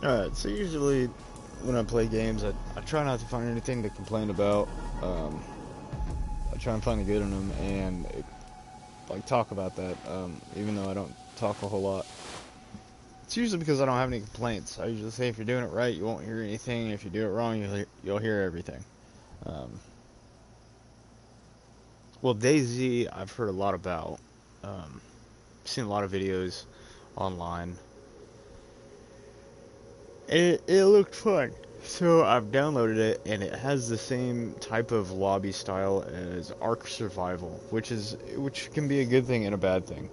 Alright, so usually when I play games, I try not to find anything to complain about. I try and find the good in them and like talk about that, even though I don't talk a whole lot. It's usually because I don't have any complaints. I usually say if you're doing it right, you won't hear anything. If you do it wrong, you'll hear everything. Um, well, DayZ, I've heard a lot about. Seen a lot of videos online. It looked fun. So I've downloaded it, and it has the same type of lobby style as Ark Survival, which can be a good thing and a bad thing.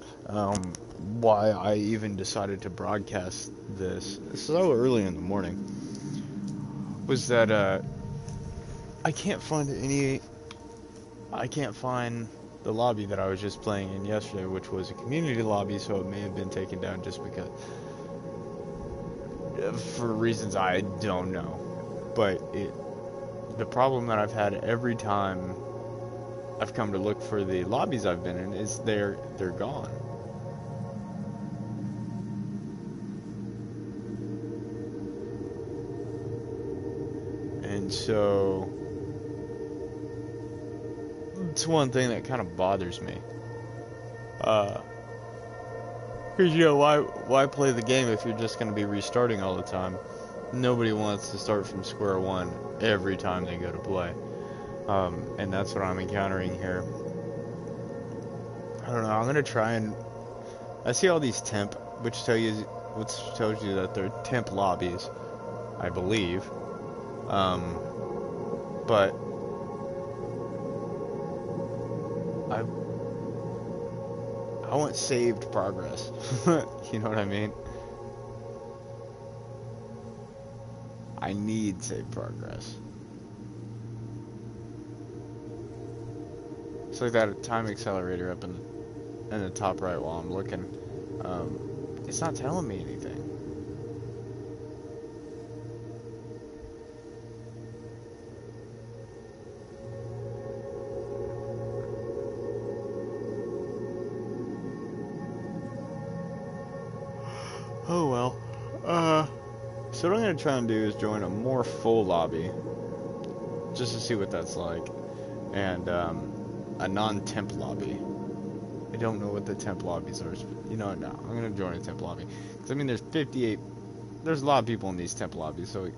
Why I even decided to broadcast this so early in the morning was that I can't find the lobby that I was just playing in yesterday, which was a community lobby, so it may have been taken down just because for reasons I don't know. But the problem that I've had every time I've come to look for the lobbies I've been in is they're gone. And so it's one thing that kind of bothers me. Because, you know, why play the game if you're just going to be restarting all the time? Nobody wants to start from square one every time they go to play. And that's what I'm encountering here. I don't know, I'm going to try and... I see all these temp, which tells you that they're temp lobbies, I believe. But... I want saved progress. You know what I mean? I need saved progress. It's like that time accelerator up in the top right while I'm looking. It's not telling me anything. Oh well. So what I'm gonna try and do is join a more full lobby, just to see what that's like, and a non-temp lobby. I don't know what the temp lobbies are. You know what? No, I'm gonna join a temp lobby. Cause I mean, there's 58. There's a lot of people in these temp lobbies, so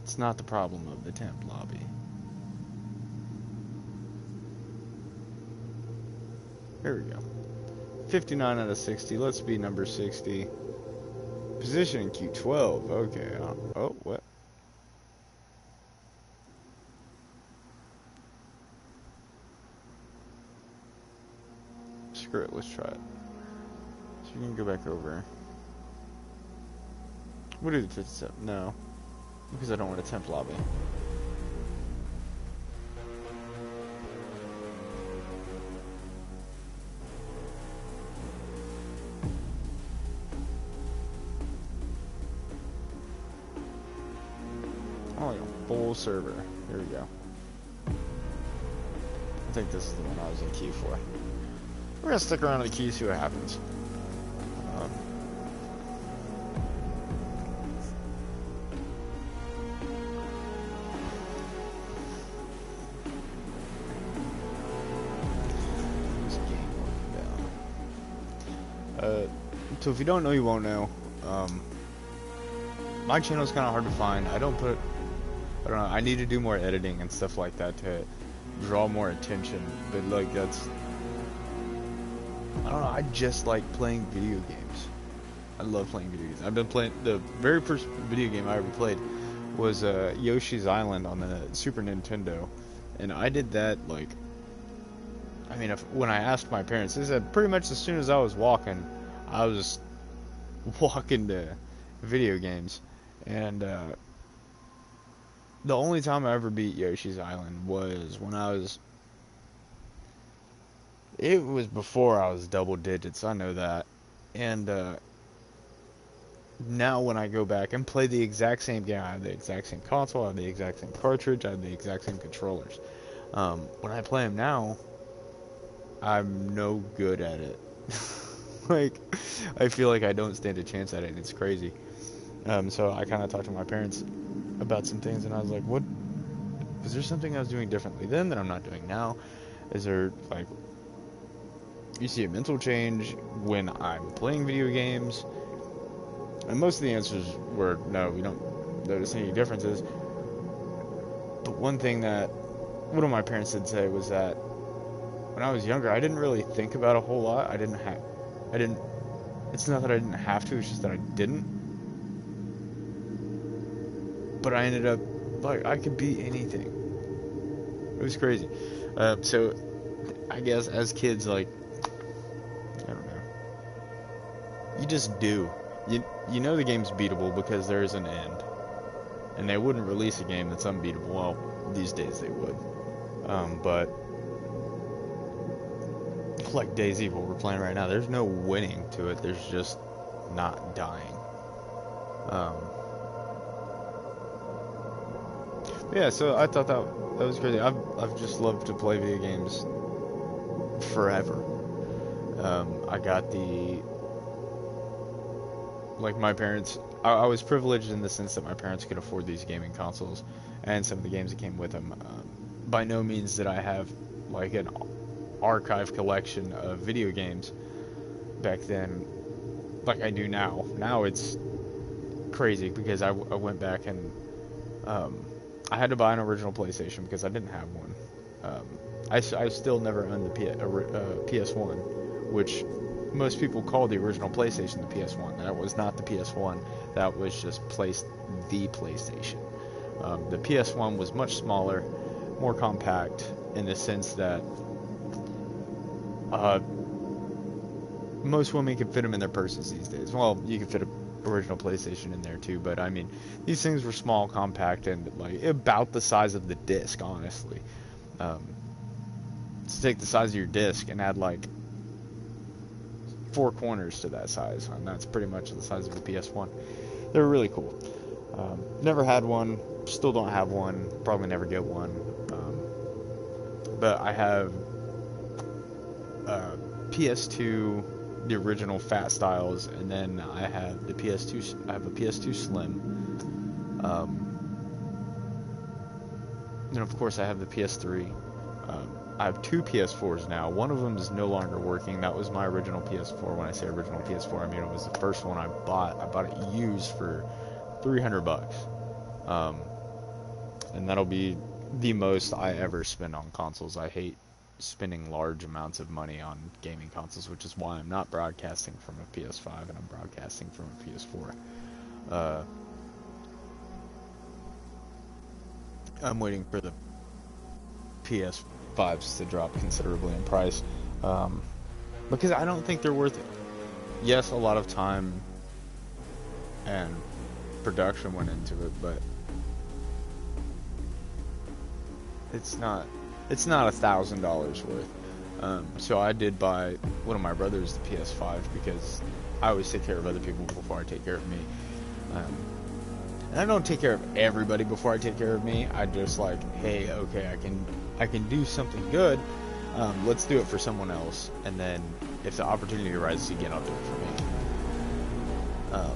it's not the problem of the temp lobby. Here we go. 59 out of 60. Let's be number 60. Position in Q12. Okay. Oh, what? Screw it. Let's try it. So you can go back over. We'll do the 57. No. Because I don't want a temp lobby. Oh, yeah, full server. Here we go. I think this is the one I was in queue for. We're gonna stick around in the queue, see what happens. So if you don't know, you won't know. My channel is kind of hard to find. I don't know. I need to do more editing and stuff like that to draw more attention. But like that's, I don't know. I just like playing video games. I love playing video games. I've been playing, the very first video game I ever played was Yoshi's Island on the Super Nintendo, and I did that like, I mean, when I asked my parents, they said pretty much as soon as I was walking, I was just walking to video games. And the only time I ever beat Yoshi's Island was when it was before I was double digits, I know that. And now when I go back and play the exact same game, I have the exact same console, I have the exact same cartridge, I have the exact same controllers. When I play them now, I'm no good at it. Like, I feel like I don't stand a chance at it, and it's crazy. So I kind of talked to my parents about some things, and I was like, what, was there something I was doing differently then that I'm not doing now? Is there, like, you see a mental change when I'm playing video games? And most of the answers were no, we don't notice any differences. But one thing that one of my parents did say was that when I was younger, I didn't really think about a whole lot. I didn't, it's not that I didn't have to, it's just that I didn't. But I ended up, like, I could be anything. It was crazy. So, I guess as kids, like, I don't know. You just do. You know the game's beatable because there's an end. And they wouldn't release a game that's unbeatable. Well, these days they would. But like DayZ, what we're playing right now, there's no winning to it. There's just not dying. Yeah, so I thought that was crazy. I've just loved to play video games forever. I got my parents, I was privileged in the sense that my parents could afford these gaming consoles and some of the games that came with them. By no means did I have like an archive collection of video games back then like I do now. Now it's crazy because I went back and I had to buy an original PlayStation because I didn't have one. I still never owned the PS1, which most people call the original PlayStation the PS1. That was not the PS1. That was just the PlayStation. The PS1 was much smaller, more compact in the sense that most women can fit them in their purses these days. Well, you can fit an original PlayStation in there too, but I mean, these things were small, compact, and like about the size of the disc, honestly. To take the size of your disc and add like 4 corners to that size, and that's pretty much the size of the PS1. They were really cool. Never had one, still don't have one, probably never get one. But I have PS2, the original fat styles, and then I have the PS2. I have a PS2 Slim. And of course I have the PS3. I have 2 PS4s now. One of them is no longer working. That was my original PS4. When I say original PS4, I mean it was the first one I bought. I bought it used for $300. And that'll be the most I ever spend on consoles. I hate spending large amounts of money on gaming consoles, which is why I'm not broadcasting from a PS5 and I'm broadcasting from a PS4. I'm waiting for the PS5s to drop considerably in price, because I don't think they're worth it. Yes, a lot of time and production went into it, but it's not $1,000 worth. So I did buy one of my brothers the PS5 because I always take care of other people before I take care of me. And I don't take care of everybody before I take care of me. I just like, hey, okay, I can do something good. Let's do it for someone else, and then if the opportunity arises again, I'll do it for me.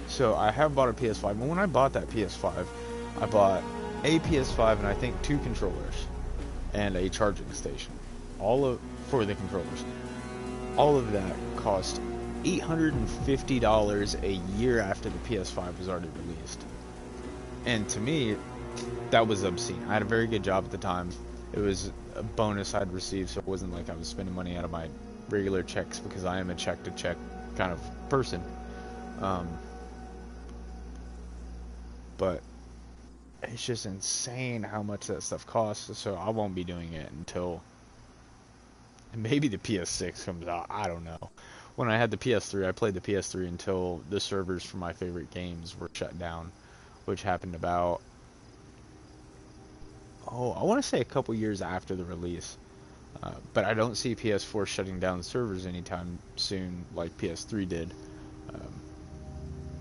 So I have bought a PS5, but when I bought that PS5, I bought a PS5 and I think 2 controllers and a charging station, for the controllers. All of that cost $850 a year after the PS5 was already released. And to me, that was obscene. I had a very good job at the time. It was a bonus I'd received, so it wasn't like I was spending money out of my regular checks, because I am a check-to-check kind of person. But it's just insane how much that stuff costs, so I won't be doing it until maybe the PS6 comes out. I don't know. When I had the PS3, I played the PS3 until the servers for my favorite games were shut down, which happened about, I want to say a couple years after the release. But I don't see PS4 shutting down servers anytime soon like PS3 did.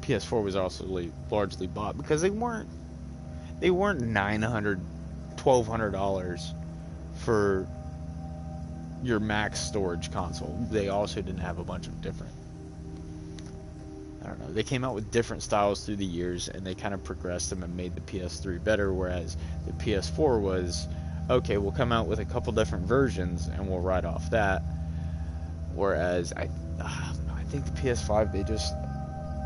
PS4 was also largely bought because they weren't $900, $1,200 for your max storage console. They also didn't have a bunch of different, I don't know, they came out with different styles through the years, and they kind of progressed them and made the PS3 better, whereas the PS4 was, okay, we'll come out with a couple different versions and we'll ride off that. Whereas I think the PS5,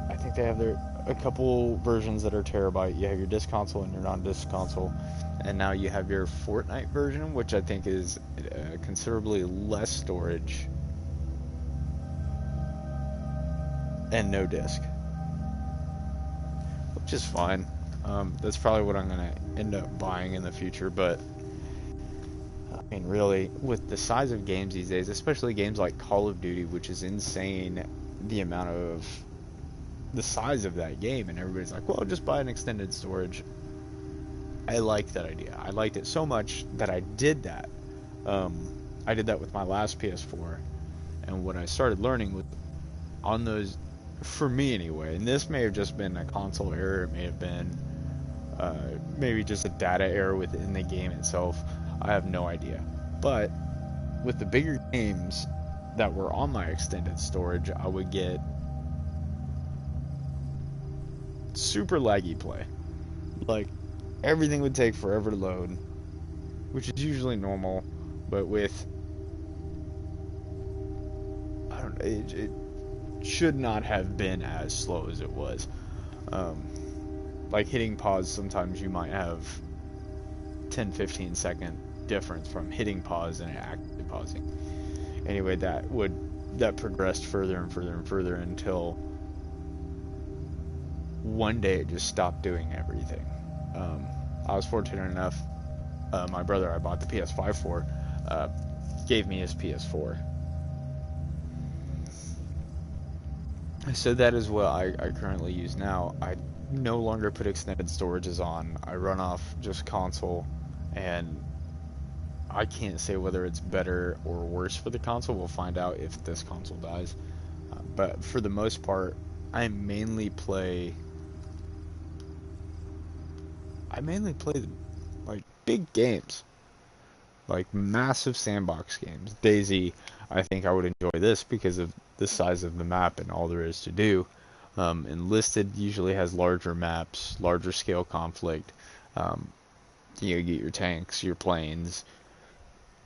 I think they have a couple versions that are terabyte. You have your disc console and your non-disc console, and now you have your Fortnite version, which I think is considerably less storage and no disc, which is fine. That's probably what I'm gonna end up buying in the future. But I mean, really, with the size of games these days, especially games like Call of Duty, which is insane, the size of that game, and everybody's like, well, just buy an extended storage. I like that idea. I liked it so much that I did that. I did that with my last PS4, and what I started learning with on those, for me anyway, and this may have just been a console error, it may have been maybe just a data error within the game itself, I have no idea. But with the bigger games that were on my extended storage, I would get super laggy play. Like, everything would take forever to load, which is usually normal, but with, I don't know, it should not have been as slow as it was. Like hitting pause, sometimes you might have 10-15 second difference from hitting pause and actually pausing. Anyway, that progressed further and further and further until one day it just stopped doing everything. I was fortunate enough, my brother I bought the PS5 for, gave me his PS4. So that is what I currently use now. I no longer put extended storages on. I run off just console, and I can't say whether it's better or worse for the console. We'll find out if this console dies. But for the most part, I mainly play like big games, like massive sandbox games. DayZ, I think I would enjoy this because of the size of the map and all there is to do. Enlisted usually has larger maps, larger scale conflict. You get your tanks, your planes.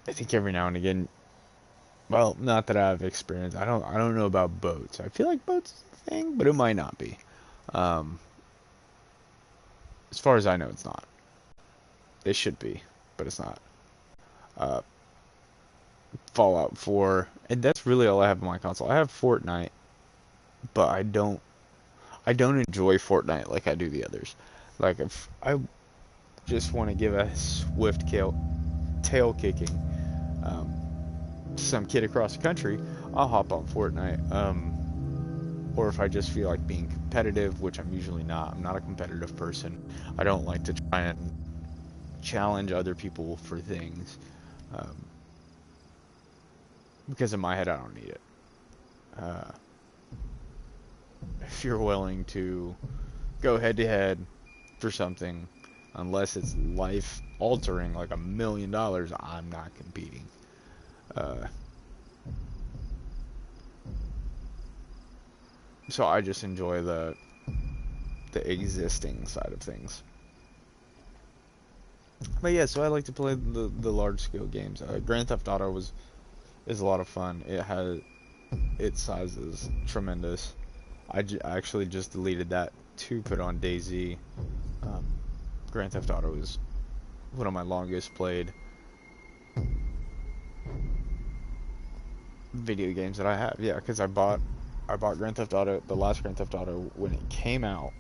I think every now and again, well, not that I've experienced. I don't know about boats. I feel like boats is a thing, but it might not be. As far as I know, it's not. It should be, but it's not. Fallout 4, and that's really all I have on my console. I have Fortnite, but I don't enjoy Fortnite like I do the others. Like, if I just want to give a swift tail kicking some kid across the country, I'll hop on Fortnite. Or if I just feel like being competitive, which I'm usually not. I'm not a competitive person. I don't like to try and challenge other people for things. Because in my head, I don't need it. If you're willing to go head to head for something, unless it's life altering like $1 million, I'm not competing. So I just enjoy the existing side of things. But yeah, so I like to play the large scale games. Grand Theft Auto is a lot of fun. Its size is tremendous. I actually just deleted that to put on DayZ. Grand Theft Auto is one of my longest played video games that I have. Yeah, because I bought Grand Theft Auto, the last Grand Theft Auto, when it came out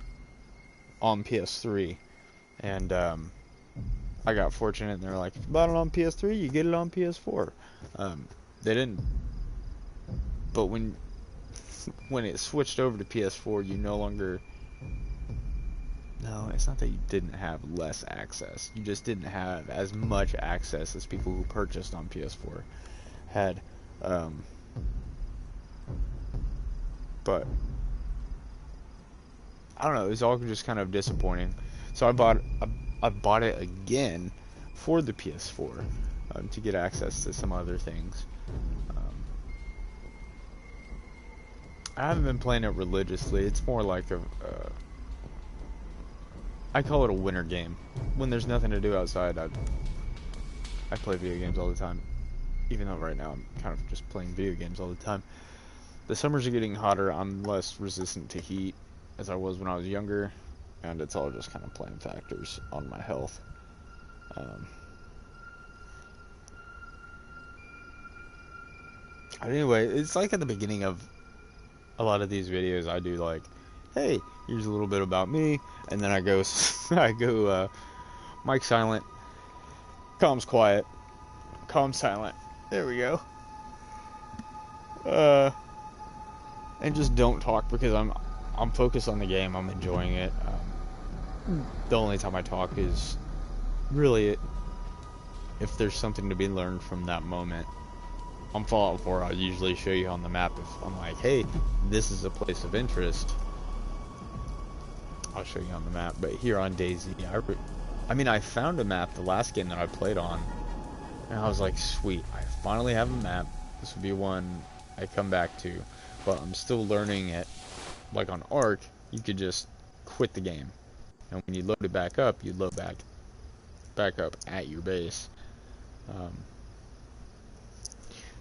on PS3, and I got fortunate, and they were like, if you bought it on PS3, you get it on PS4. They didn't, but when it switched over to PS4, you no longer, no, it's not that you didn't have less access, you just didn't have as much access as people who purchased on PS4 had. But I don't know, it was all just kind of disappointing. So I bought it again for the PS4 to get access to some other things. I haven't been playing it religiously. It's more like I call it a winter game. When there's nothing to do outside, I play video games all the time. Even though right now I'm kind of just playing video games all the time. The summers are getting hotter. I'm less resistant to heat as I was when I was younger, and it's all just kind of playing factors on my health. Anyway, it's like at the beginning of a lot of these videos, I do like, hey, here's a little bit about me, and then I go, mic silent, comms quiet, comm silent. There we go. And just don't talk because I'm focused on the game. I'm enjoying it. The only time I talk is really if there's something to be learned from that moment. On Fallout 4, I'll usually show you on the map if I'm like, hey, this is a place of interest. I'll show you on the map. But here on DayZ, I found a map the last game that I played on, and I was like, sweet, I finally have a map. This would be one I come back to, but I'm still learning it. Like on Ark, you could just quit the game, and when you load it back up, you load back up at your base.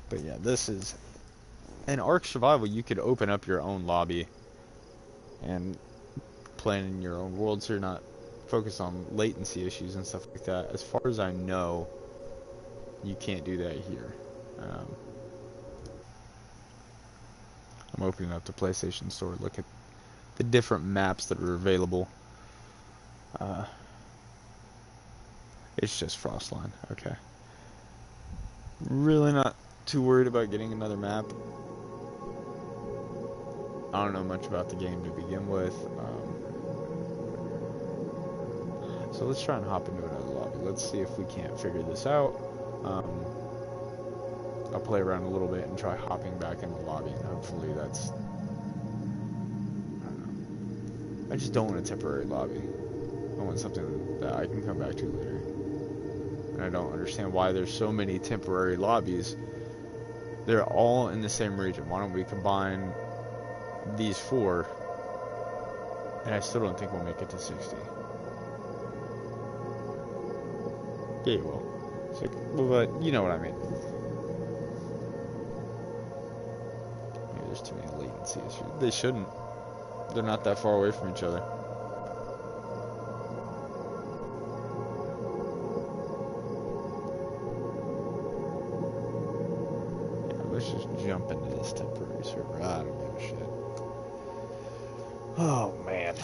But yeah, this is in Ark Survival. You could open up your own lobby and play in your own world, so you're not focused on latency issues and stuff like that. As far as I know, you can't do that here. I'm opening up the PlayStation Store. Look at the different maps that are available. It's just Frostline. Okay. Really not too worried about getting another map. I don't know much about the game to begin with. So let's try and hop into another lobby. Let's see if we can't figure this out. I'll play around a little bit and try hopping back in the lobby, and hopefully that's... I don't know. I just don't want a temporary lobby. I want something that I can come back to later. And I don't understand why there's so many temporary lobbies. They're all in the same region. Why don't we combine these 4? And I still don't think we'll make it to 60. Yeah, you will. So, but you know what I mean. Maybe there's too many latency issues. They shouldn't. They're not that far away from each other. Let's just jump into this temporary server. I don't give a shit. Oh, man.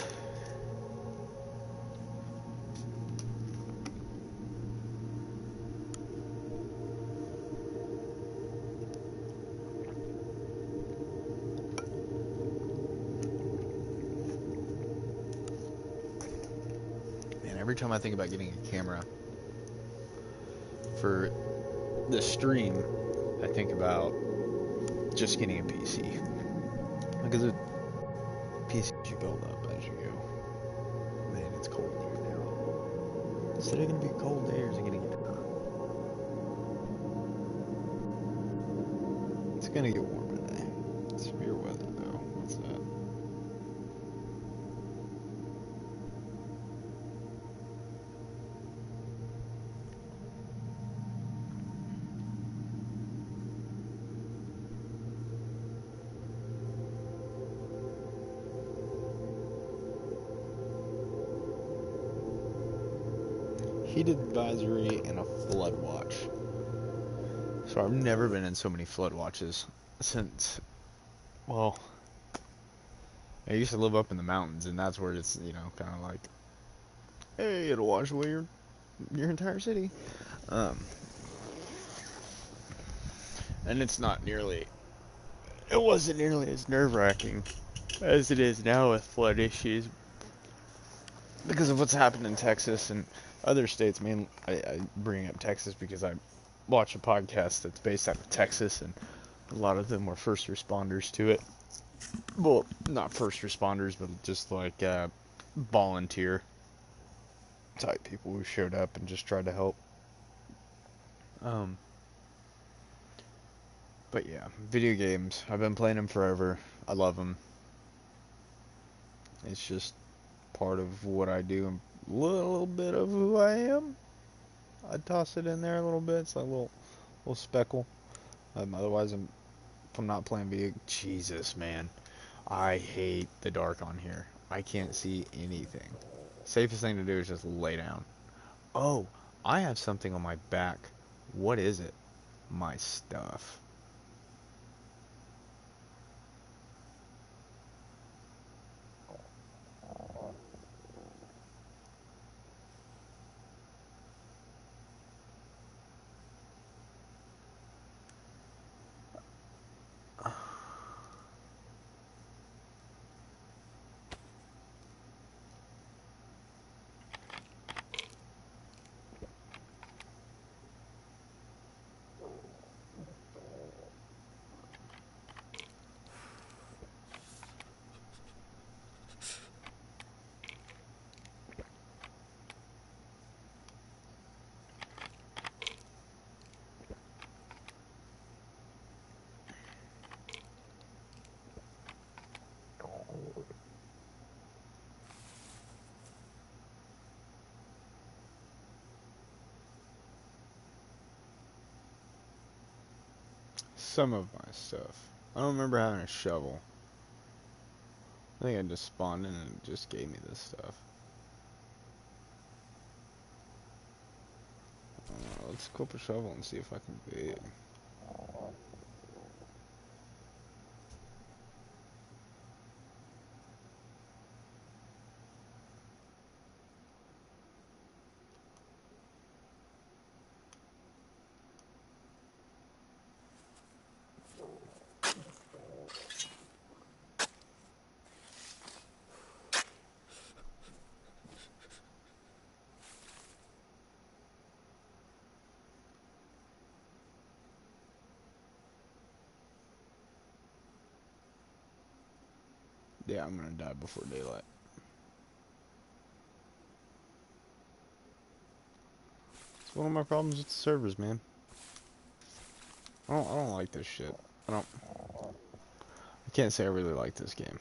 Man, every time I think about getting a camera for the stream, I think about just getting a PC, because a PC should build up as you go. Man, it's cold right now. Is it gonna be a cold day or is it gonna get hot? It's gonna get warm today. Severe weather though. What's that? Heated advisory and a flood watch. So I've never been in so many flood watches since, well, I used to live up in the mountains, and that's where it's, you know, kind of like, hey, it'll wash away your entire city. And it's not nearly, it wasn't nearly as nerve-wracking as it is now with flood issues because of what's happened in Texas and other states. Man, I bring up Texas because I watch a podcast that's based out of Texas, and a lot of them were first responders to it. Well, not first responders, but just like volunteer type people who showed up and just tried to help. But yeah, video games. I've been playing them forever. I love them. It's just part of what I do and a little bit of who I am. I'd toss it in there a little bit. It's like a little speckle. Otherwise, if I'm not playing video, Jesus, man, I hate the dark on here. I can't see anything. Safest thing to do is just lay down. Oh, I have something on my back. What is it? My stuff. Some of my stuff. I don't remember having a shovel. I think I just spawned in and it just gave me this stuff. Let's equip a shovel and see if I can dig. Yeah, I'm gonna die before daylight. It's one of my problems with the servers, man. I don't like this shit. I can't say I really like this game.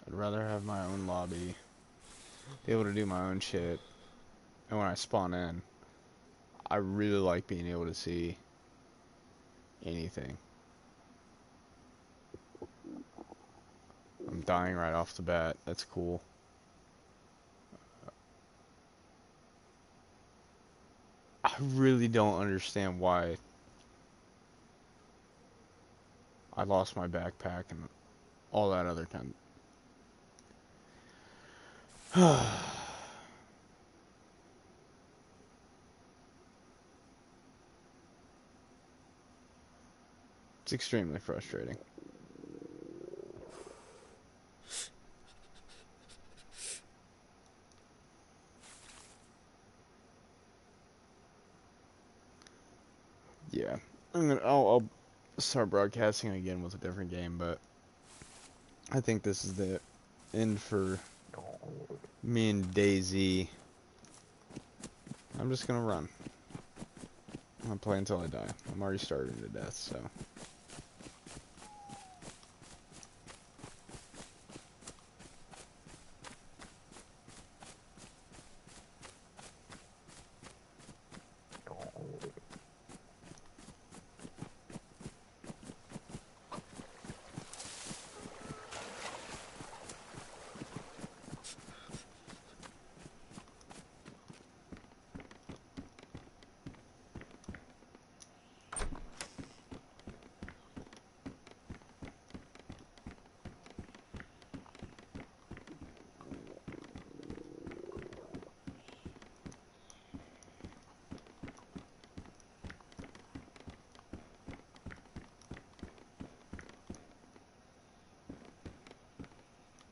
I'd rather have my own lobby, be able to do my own shit, and when I spawn in, I really like being able to see anything. I'm dying right off the bat. That's cool. I really don't understand why I lost my backpack and all that other kind of... It's extremely frustrating. Yeah, I'll start broadcasting again with a different game, but I think this is the end for me and DayZ. I'm just gonna run. I'm gonna play until I die. I'm already starving to death, so.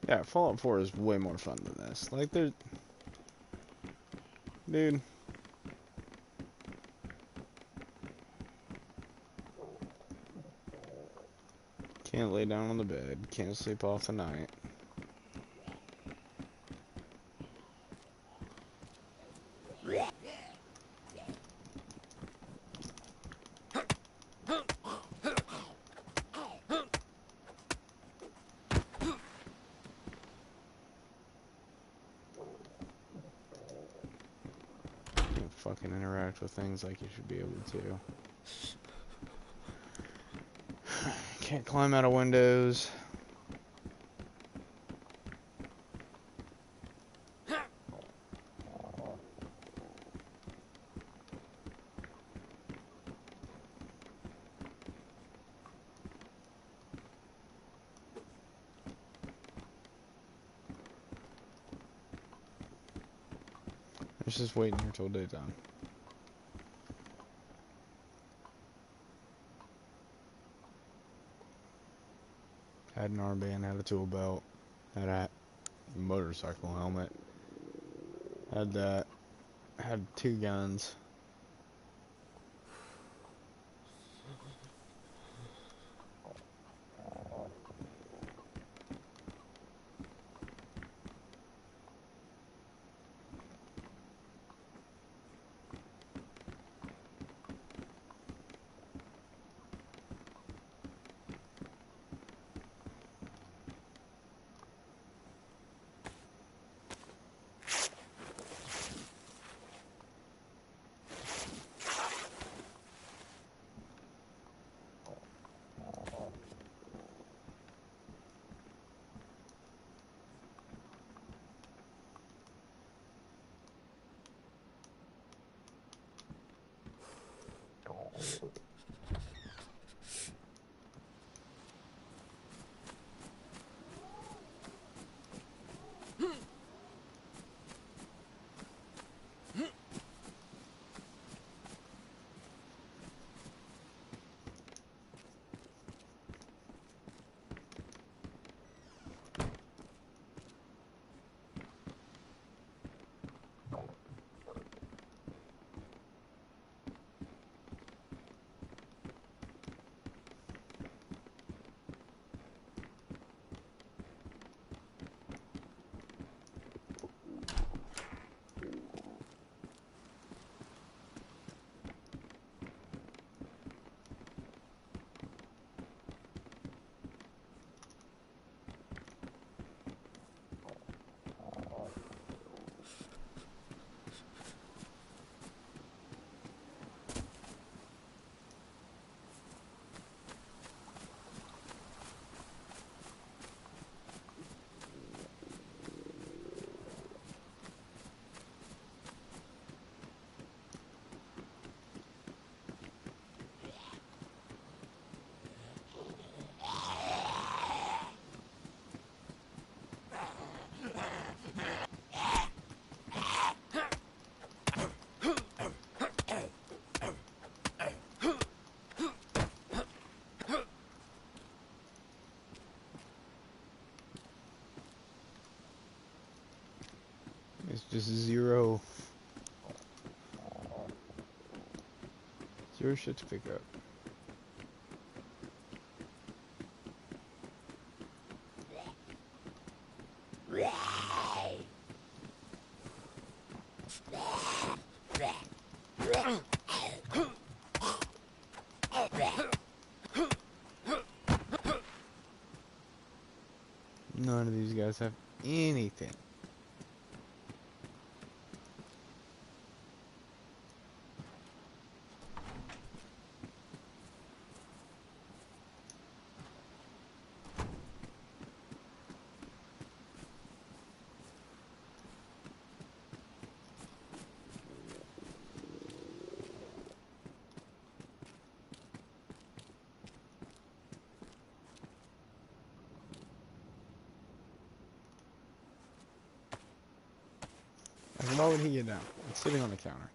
Yeah, Fallout 4 is way more fun than this. Like, there's... Dude. Can't lay down on the bed. Can't sleep off the night. fucking interact with things like you should be able to. Can't climb out of windows. Let's just wait here till daytime. Had an armband, had a tool belt, had a motorcycle helmet, had that, had 2 guns. It's just zero shit to pick up. None of these guys have anything. Why would he get down? It's sitting on the counter.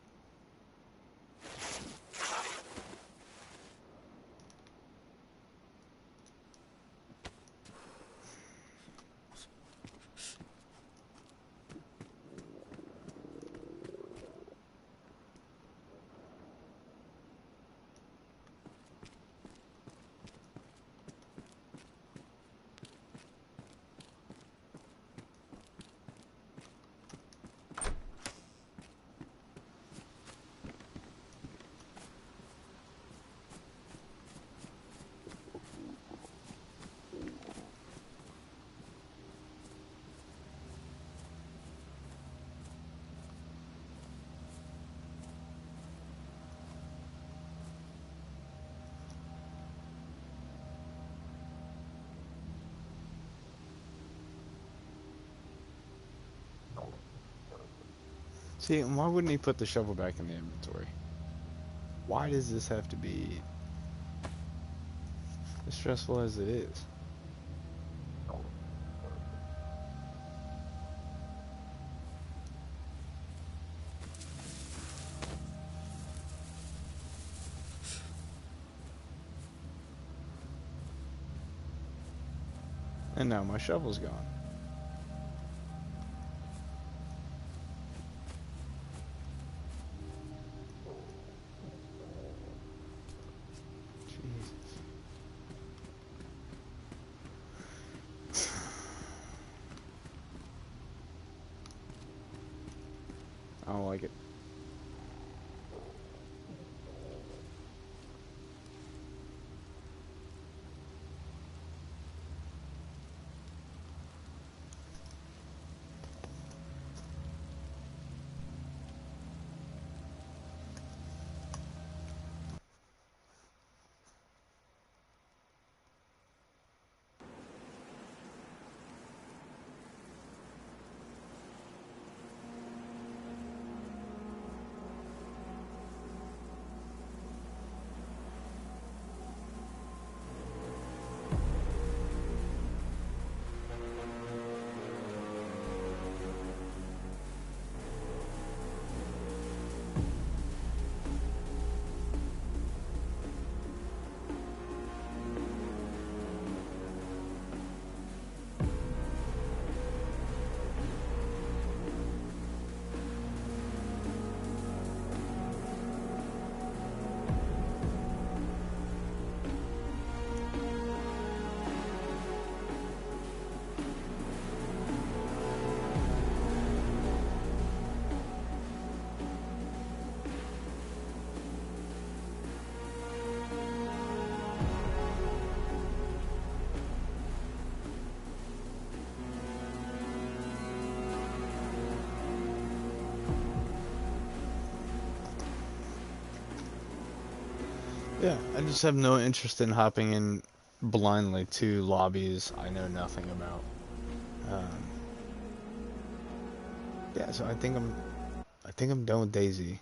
See, and why wouldn't he put the shovel back in the inventory? Why does this have to be as stressful as it is? And now my shovel's gone. I don't like it. Yeah, I just have no interest in hopping in blindly to lobbies I know nothing about. Yeah, so I think I'm done with Daisy.